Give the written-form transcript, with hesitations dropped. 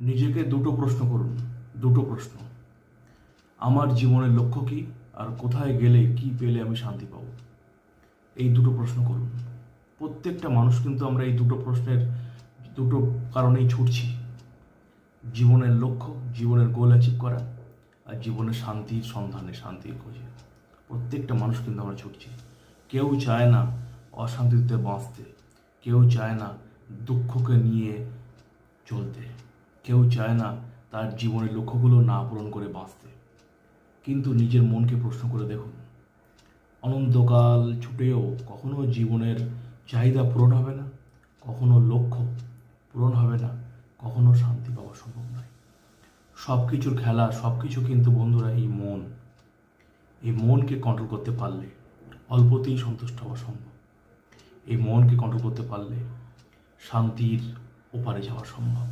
নিজেকে দুটো প্রশ্ন করুন, দুটো প্রশ্ন। আমার জীবনের লক্ষ্য কী, আর কোথায় গেলে কি পেলে আমি শান্তি পাব? এই দুটো প্রশ্ন করুন। প্রত্যেকটা মানুষ কিন্তু আমরা এই দুটো প্রশ্নের দুটো কারণেই ছুটছি। জীবনের লক্ষ্য, জীবনের গোল অ্যাচিভ করা, আর জীবনের শান্তির সন্ধানে, শান্তির খোঁজে। প্রত্যেকটা মানুষ কিন্তু আমরা ছুটছি। কেউ চায় না অশান্তিতে বাঁচতে, কেউ চায় না দুঃখকে নিয়ে চলতে, কেউ চায় না তার জীবনের লক্ষ্যগুলো না পূরণ করে বাঁচতে। কিন্তু নিজের মনকে প্রশ্ন করে দেখুন, অনন্তকাল ছুটেও কখনো জীবনের চাহিদা পূরণ হবে না, কখনো লক্ষ্য পূরণ হবে না, কখনো শান্তি পাওয়া সম্ভব নয়। সব কিছুর খেলা, সব কিছু কিন্তু বন্ধুরা এই মন। এই মনকে কন্ট্রোল করতে পারলে অল্পতেই সন্তুষ্ট হওয়া সম্ভব। এই মনকে কন্ট্রোল করতে পারলে শান্তির ওপারে যাওয়া সম্ভব।